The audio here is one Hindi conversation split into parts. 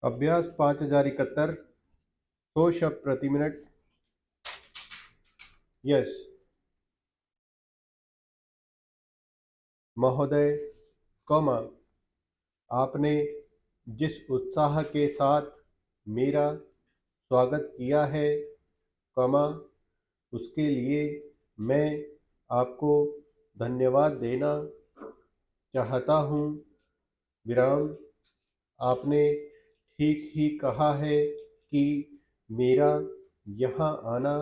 अभ्यास 5071। 100 शब्द प्रति मिनट। यस। महोदय, कौमा, आपने जिस उत्साह के साथ मेरा स्वागत किया है, कौमा, उसके लिए मैं आपको धन्यवाद देना चाहता हूँ। विराम। आपने ठीक ही कहा है कि मेरा यहाँ आना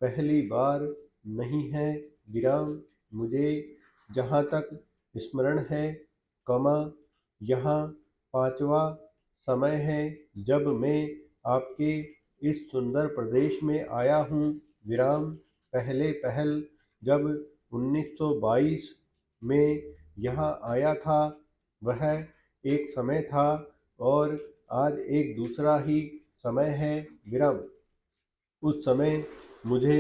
पहली बार नहीं है। विराम। मुझे जहाँ तक स्मरण है, कमा, यहाँ पांचवा समय है जब मैं आपके इस सुंदर प्रदेश में आया हूँ। विराम। पहले पहल जब 1922 में यहाँ आया था, वह एक समय था और आज एक दूसरा ही समय है। विराम। उस समय मुझे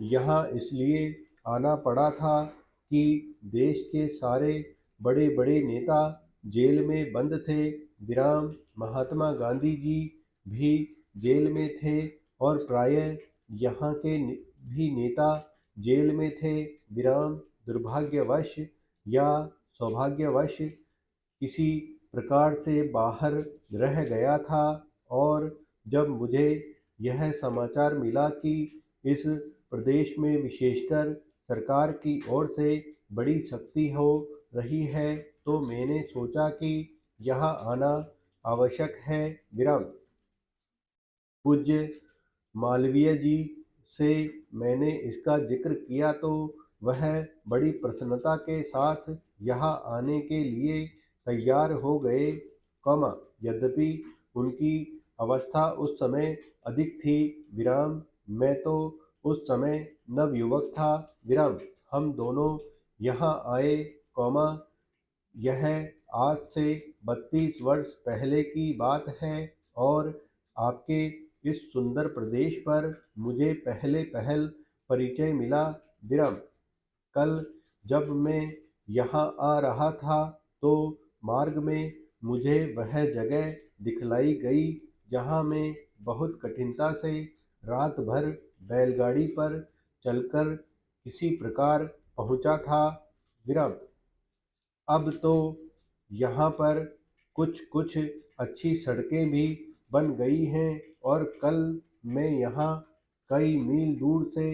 यहाँ इसलिए आना पड़ा था कि देश के सारे बड़े बड़े नेता जेल में बंद थे। विराम। महात्मा गांधी जी भी जेल में थे और प्रायः यहाँ के भी नेता जेल में थे। विराम। दुर्भाग्यवश या सौभाग्यवश किसी प्रकार से बाहर रह गया था और जब मुझे यह समाचार मिला कि इस प्रदेश में विशेषकर सरकार की ओर से बड़ी सख्ती हो रही है, तो मैंने सोचा कि यहाँ आना आवश्यक है। विराम। पूज्य मालवीय जी से मैंने इसका जिक्र किया तो वह बड़ी प्रसन्नता के साथ यहाँ आने के लिए तैयार हो गए, कौमा, यद्यपि उनकी अवस्था उस समय अधिक थी। विराम। मैं तो उस समय नवयुवक था। विराम। हम दोनों यहाँ आए, कौमा, यह आज से 32 वर्ष पहले की बात है और आपके इस सुंदर प्रदेश पर मुझे पहले पहल परिचय मिला। विराम। कल जब मैं यहाँ आ रहा था तो मार्ग में मुझे वह जगह दिखलाई गई जहाँ मैं बहुत कठिनता से रात भर बैलगाड़ी पर चलकर किसी प्रकार पहुँचा था। विराम। अब तो यहाँ पर कुछ कुछ अच्छी सड़कें भी बन गई हैं और कल मैं यहाँ कई मील दूर से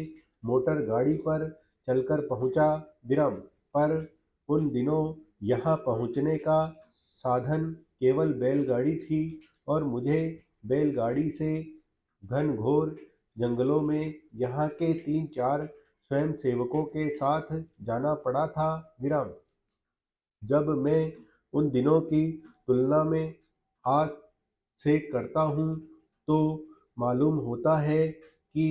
मोटर गाड़ी पर चलकर पहुँचा। विराम। पर उन दिनों यहाँ पहुँचने का साधन केवल बैलगाड़ी थी और मुझे बैलगाड़ी से घनघोर जंगलों में यहाँ के 3-4 स्वयंसेवकों के साथ जाना पड़ा था। विराम। जब मैं उन दिनों की तुलना में आज से करता हूँ तो मालूम होता है कि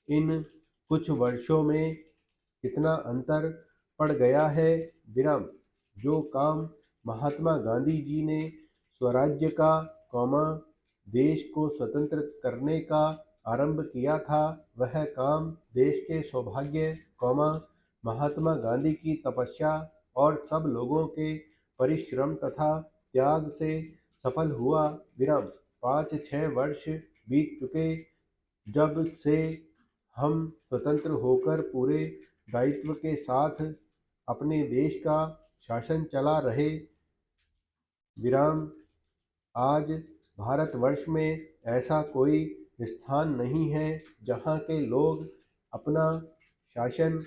इन कुछ वर्षों में कितना अंतर पड़ गया है। विराम। जो काम महात्मा गांधी जी ने स्वराज्य का, कौमा, देश को स्वतंत्र करने का आरंभ किया था, वह काम देश के सौभाग्य, कौमा, महात्मा गांधी की तपस्या और सब लोगों के परिश्रम तथा त्याग से सफल हुआ। विराम। 5-6 वर्ष बीत चुके जब से हम स्वतंत्र होकर पूरे दायित्व के साथ अपने देश का शासन चला रहे। विराम। आज भारतवर्ष में ऐसा कोई स्थान नहीं है जहाँ के लोग अपना शासन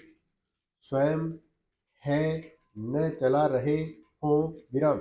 स्वयं है न चला रहे हों। विराम।